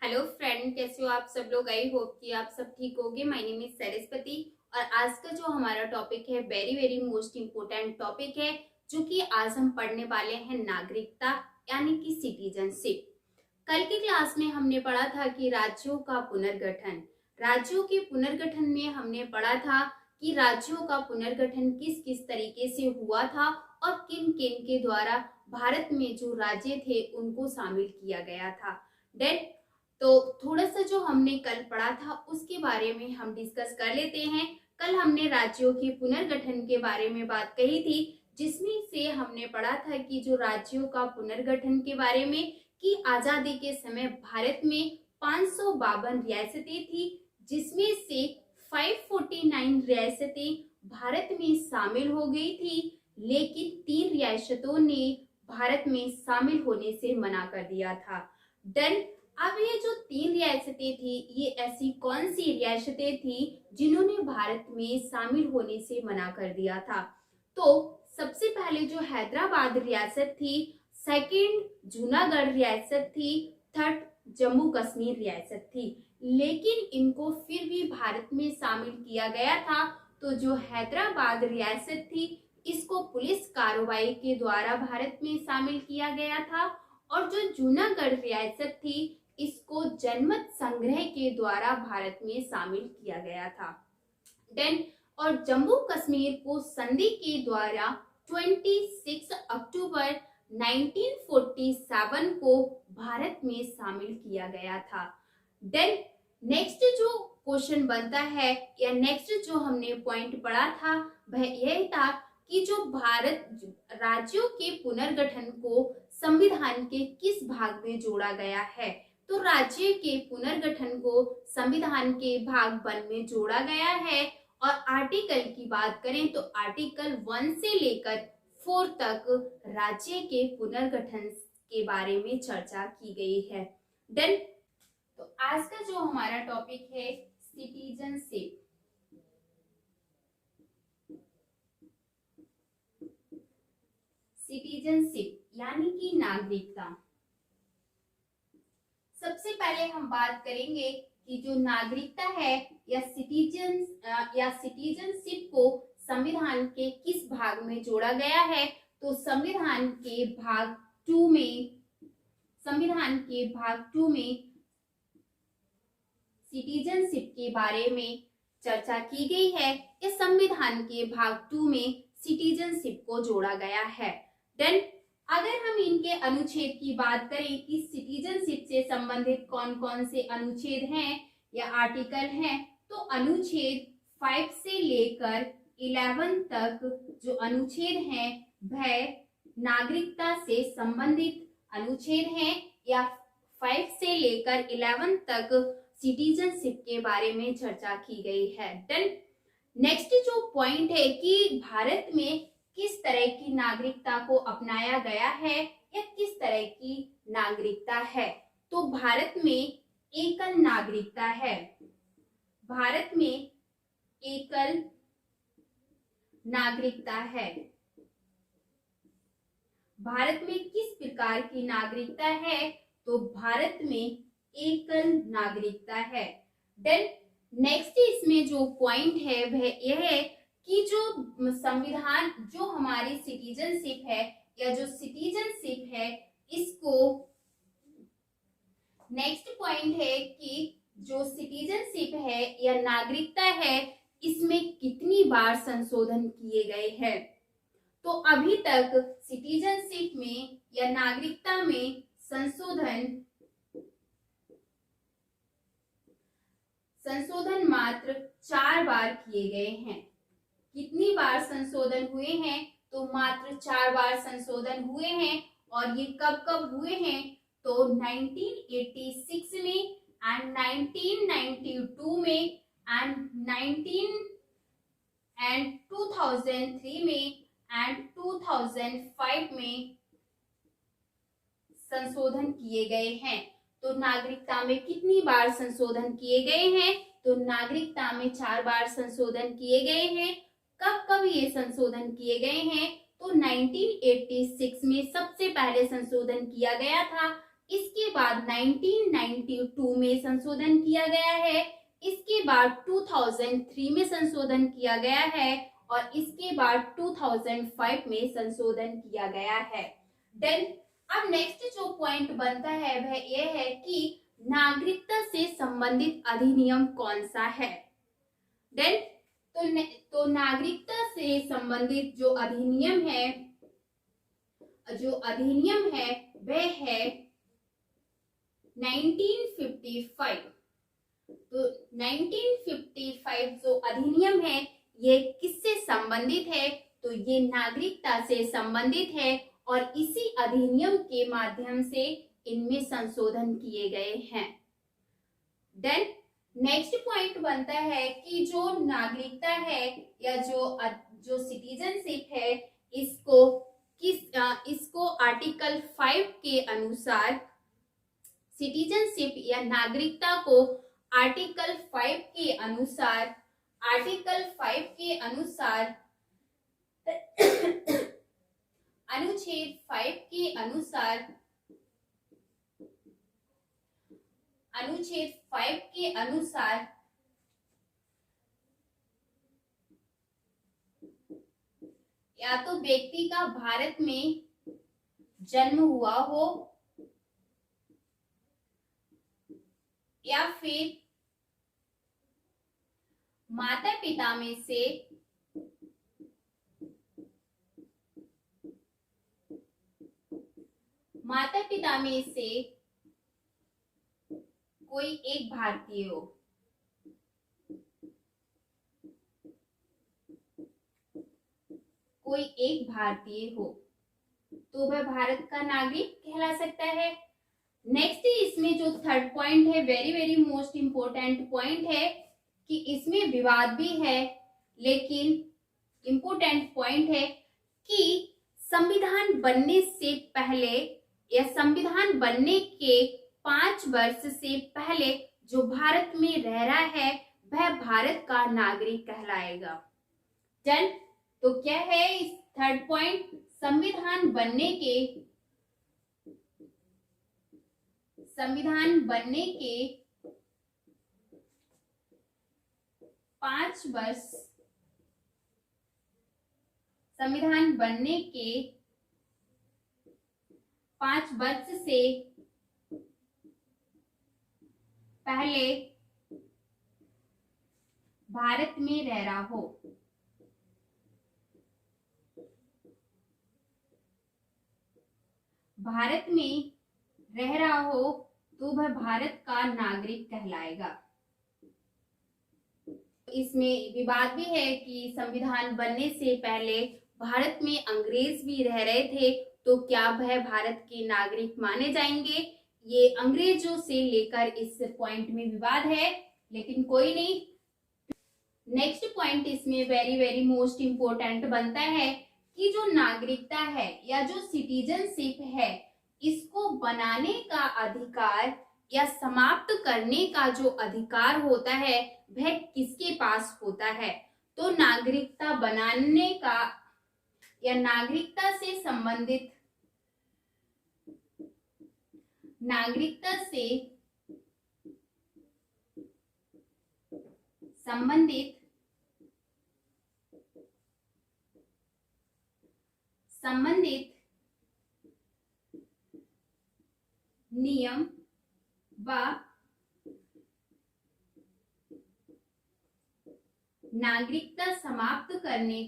Hello friend, कैसे हो आप सब लोग। आई होप कि आप सब ठीक होगे। माय नेम इज सरस्वती और आज का जो हमारा टॉपिक है very very most important topic है, जो कि आज हम पढ़ने वाले हैं नागरिकता यानी कि सिटीजनशिप। कल की क्लास में हमने पढ़ा था कि राज्यों का पुनर्गठन। राज्यों के पुनर्गठन में हमने पढ़ा था कि राज्यों का पुनर्गठन किस किस तरीके से हुआ था और किन किन के द्वारा भारत में जो राज्य थे उनको शामिल किया गया था। देन तो थोड़ा सा जो हमने कल पढ़ा था उसके बारे में हम डिस्कस कर लेते हैं। कल हमने राज्यों के पुनर्गठन के बारे में बात कही थी, जिसमें से हमने पढ़ा था कि जो राज्यों का पुनर्गठन के बारे में कि आजादी के समय भारत में 552 रियासतें थी, जिसमें से 549 रियासतें भारत में शामिल हो गई थी, लेकिन 3 रियासतों ने भारत में शामिल होने से मना कर दिया था। डन। अब ये जो 3 रियासतें थी, ये ऐसी कौन सी रियासतें थी जिन्होंने भारत में शामिल होने से मना कर दिया था? तो सबसे पहले जो हैदराबाद रियासत थी, सेकंड जूनागढ़ रियासत थी, थर्ड जम्मू कश्मीर रियासत थी। लेकिन इनको फिर भी भारत में शामिल किया गया था। तो जो हैदराबाद रियासत थी, इसको पुलिस कार्रवाई के द्वारा भारत में शामिल किया गया था, और जो जूनागढ़ रियासत थी, इसको जनमत संग्रह के द्वारा भारत में शामिल किया गया था। देन और जम्मू कश्मीर को संधि के द्वारा 26 अक्टूबर 1947 को भारत में शामिल किया गया था। देन नेक्स्ट जो क्वेश्चन बनता है या नेक्स्ट जो हमने पॉइंट पढ़ा था वह यह था कि जो भारत राज्यों के पुनर्गठन को संविधान के किस भाग में जोड़ा गया है? तो राज्य के पुनर्गठन को संविधान के भाग 1 में जोड़ा गया है। और आर्टिकल की बात करें तो आर्टिकल 1 से लेकर 4 तक राज्य के पुनर्गठन के बारे में चर्चा की गई है। डन। तो आज का जो हमारा टॉपिक है सिटीजनशिप। सिटीजनशिप यानी कि नागरिकता। सबसे पहले हम बात करेंगे कि जो नागरिकता है या सिटीजनशिप को संविधान के किस भाग में जोड़ा गया है? तो संविधान के भाग 2 में सिटीजनशिप के बारे में चर्चा की गई है। इस संविधान के भाग 2 में सिटीजनशिप को जोड़ा गया है। देन अगर हम इनके अनुच्छेद की बात करें कि सिटीजनशिप से संबंधित कौन कौन से अनुच्छेद हैं या आर्टिकल हैं, तो अनुच्छेद 5 से लेकर 11 तक जो अनुच्छेद हैं वह नागरिकता से संबंधित अनुच्छेद हैं, या 5 से लेकर 11 तक सिटीजनशिप के बारे में चर्चा की गई है। देन नेक्स्ट जो पॉइंट है कि भारत में किस तरह की नागरिकता को अपनाया गया है या किस तरह की नागरिकता है? तो भारत में एकल नागरिकता है। भारत में एकल नागरिकता है। भारत में किस प्रकार की नागरिकता है? तो भारत में एकल नागरिकता है। देन नेक्स्ट इसमें जो पॉइंट है वह यह है कि जो संविधान जो हमारी सिटीजनशिप है या जो सिटीजनशिप है, इसको नेक्स्ट पॉइंट है कि जो सिटीजनशिप है या नागरिकता है, इसमें कितनी बार संशोधन किए गए हैं? तो अभी तक सिटीजनशिप में या नागरिकता में संशोधन मात्र 4 बार किए गए हैं। कितनी बार संशोधन हुए हैं? तो मात्र 4 बार संशोधन हुए हैं। और ये कब कब हुए हैं? तो 1986 में एंड 1992 में एंड 2003 में एंड 2005 में संशोधन किए गए हैं। तो नागरिकता में कितनी बार संशोधन किए गए हैं? तो नागरिकता में 4 बार संशोधन किए गए हैं। कब कब ये संशोधन किए गए हैं? तो 1986 में सबसे पहले संशोधन किया गया था, इसके बाद 1992 में संशोधन किया गया है, इसके बाद 2003 में संशोधन किया गया है और इसके बाद 2005 में संशोधन किया गया है। देन अब नेक्स्ट जो पॉइंट बनता है वह यह है कि नागरिकता से संबंधित अधिनियम कौन सा है। देन तो नागरिकता से संबंधित जो अधिनियम है वह है 1955। तो 1955 जो अधिनियम है ये किससे संबंधित है, तो ये नागरिकता से संबंधित है और इसी अधिनियम के माध्यम से इनमें संशोधन किए गए हैं। देन नेक्स्ट पॉइंट बनता है कि जो नागरिकता है या जो सिटीजनशिप है इसको आर्टिकल 5 के अनुसार, सिटीजनशिप या नागरिकता को आर्टिकल 5 के अनुसार अनुच्छेद 5 के अनुसार या तो व्यक्ति का भारत में जन्म हुआ हो या फिर माता पिता में से कोई एक भारतीय हो। तो वह भारत का नागरिक कहला सकता है। नेक्स्ट इसमें जो थर्ड पॉइंट है, very very most important point है कि इसमें विवाद भी है लेकिन इंपोर्टेंट पॉइंट है कि संविधान बनने से पहले या संविधान बनने के 5 वर्ष से पहले जो भारत में रह रहा है वह भारत का नागरिक कहलाएगा। डन। तो क्या है इस थर्ड पॉइंट, संविधान बनने के 5 वर्ष, संविधान बनने के 5 वर्ष से पहले भारत में रह रहा हो। भारत में रह रहा हो तो वह भारत का नागरिक कहलाएगा। इसमें विवाद भी है कि संविधान बनने से पहले भारत में अंग्रेज भी रह रहे थे तो क्या वह भारत के नागरिक माने जाएंगे। ये अंग्रेजों से लेकर इस पॉइंट में विवाद है लेकिन कोई नहीं। नेक्स्ट पॉइंट इसमें वेरी वेरी मोस्ट इंपोर्टेंट बनता है कि जो नागरिकता है या जो सिटीजनशिप है इसको बनाने का अधिकार या समाप्त करने का जो अधिकार होता है वह किसके पास होता है। तो नागरिकता बनाने का या नागरिकता से संबंधित संबंधित नियम व नागरिकता समाप्त करने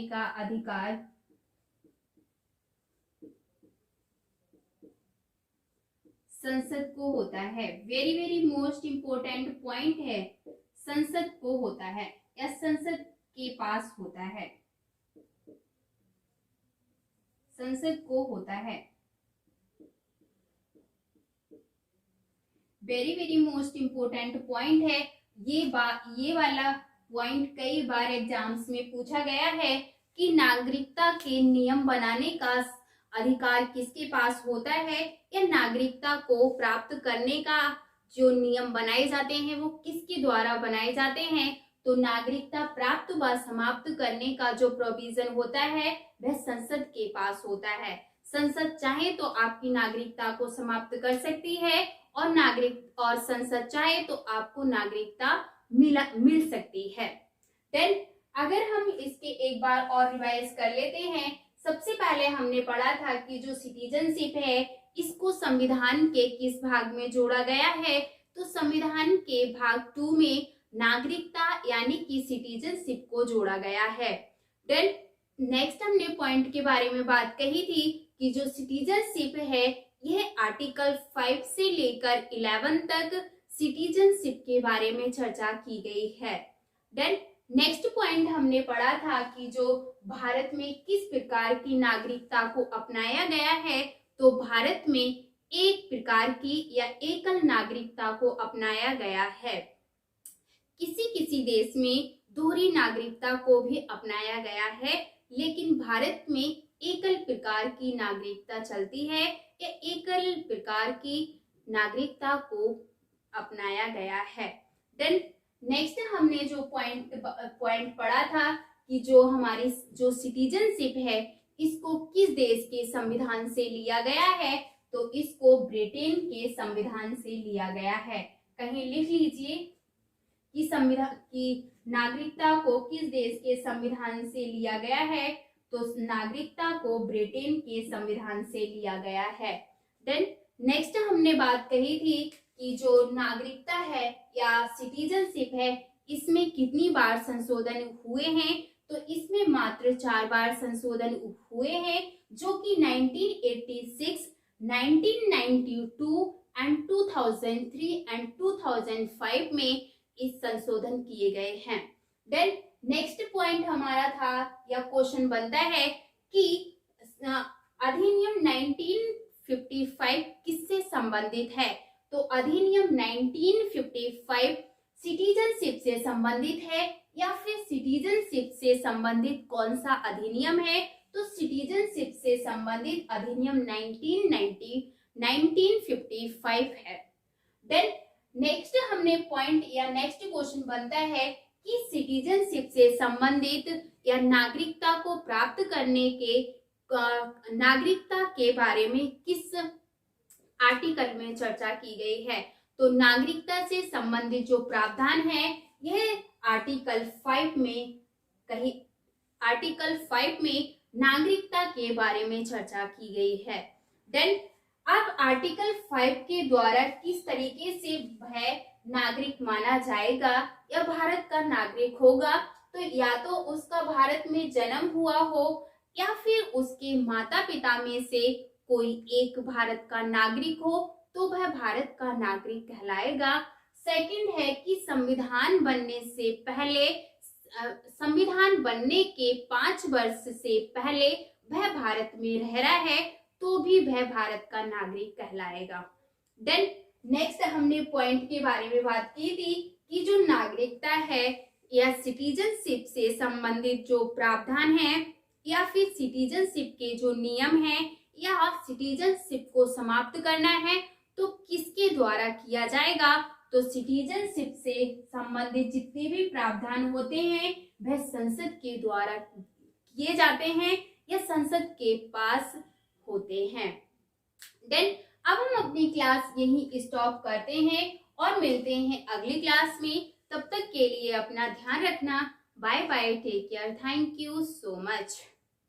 का अधिकार संसद को होता है। Very very most important point है, संसद को होता है या संसद के पास होता है, संसद को होता है। Very very most important point है। ये वाला पॉइंट कई बार एग्जाम्स में पूछा गया है कि नागरिकता के नियम बनाने का अधिकार किसके पास होता है या नागरिकता को प्राप्त करने का जो नियम बनाए जाते हैं वो किसके द्वारा बनाए जाते हैं। तो नागरिकता प्राप्त व समाप्त करने का जो प्रोविजन होता है वह संसद के पास होता है। संसद चाहे तो आपकी नागरिकता को समाप्त कर सकती है और संसद चाहे तो आपको नागरिकता मिल सकती है। देन अगर हम इसके एक बार और रिवाइज कर लेते हैं, सबसे पहले हमने पढ़ा था कि जो सिटीजनशिप है इसको संविधान के किस भाग में जोड़ा गया है, तो संविधान के भाग 2 में नागरिकता यानी कि सिटीजनशिप को जोड़ा गया है। देन नेक्स्ट हमने पॉइंट के बारे में बात कही थी कि जो सिटीजनशिप है यह आर्टिकल 5 से लेकर 11 तक सिटीजनशिप के बारे में चर्चा की गई है। देन नेक्स्ट पॉइंट हमने पढ़ा था कि जो भारत में किस प्रकार की नागरिकता को अपनाया गया है, तो भारत में एक प्रकार की या एकल नागरिकता को अपनाया गया है। किसी किसी देश में दोहरी नागरिकता को भी अपनाया गया है, लेकिन भारत में एकल प्रकार की नागरिकता चलती है या एकल प्रकार की नागरिकता को अपनाया गया है। देन नेक्स्ट हमने जो पॉइंट पढ़ा था कि जो हमारी जो सिटीजनशिप है इसको किस देश के संविधान से लिया गया है, तो इसको ब्रिटेन के संविधान से लिया गया है। कहीं लिख लीजिए कि संविधान की नागरिकता को किस देश के संविधान से लिया गया है, तो नागरिकता को ब्रिटेन के संविधान से लिया गया है। देन नेक्स्ट हमने बात कही थी कि जो नागरिकता है या सिटीजनशिप है इसमें कितनी बार संशोधन हुए हैं, तो इसमें मात्र 4 बार संशोधन हुए हैं, जो कि 1986, 1992 एंड 2003 एंड 2005 में इस संशोधन किए गए हैं। देन नेक्स्ट पॉइंट हमारा था या क्वेश्चन बनता है कि अधिनियम 1955 किससे संबंधित है, तो अधिनियम 1955 सिटीजनशिप से संबंधित है या फिर सिटीजनशिप से संबंधित कौन सा अधिनियम है, तो सिटीजनशिप से संबंधित अधिनियम 1955 है। देन नेक्स्ट हमने पॉइंट या नेक्स्ट क्वेश्चन बनता है कि सिटीजनशिप से संबंधित या नागरिकता को प्राप्त करने के नागरिकता के बारे में किस आर्टिकल में चर्चा की गई है, तो नागरिकता से संबंधित जो प्रावधान है यह आर्टिकल 5 में नागरिकता के बारे में चर्चा की गई है। देन अब आर्टिकल 5 के द्वारा किस तरीके से वह नागरिक माना जाएगा या भारत का नागरिक होगा, तो या तो उसका भारत में जन्म हुआ हो या फिर उसके माता पिता में से कोई एक भारत का नागरिक हो तो वह भारत का नागरिक कहलाएगा। सेकंड है कि संविधान बनने के 5 वर्ष से पहले वह भारत में रह रहा है तो भी वह भारत का नागरिक कहलाएगा। देन नेक्स्ट हमने पॉइंट के बारे में बात की थी कि जो नागरिकता है या सिटीजनशिप से संबंधित जो प्रावधान है या फिर सिटीजनशिप के जो नियम है या सिटीजनशिप को समाप्त करना है तो किसके द्वारा किया जाएगा, तो सिटीजनशिप से संबंधित जितने भी प्रावधान होते हैं वह संसद के द्वारा किए जाते हैं या संसद के पास होते हैं। देन अब हम अपनी क्लास यहीं स्टॉप करते हैं और मिलते हैं अगली क्लास में। तब तक के लिए अपना ध्यान रखना। Bye bye, take care, thank you so much.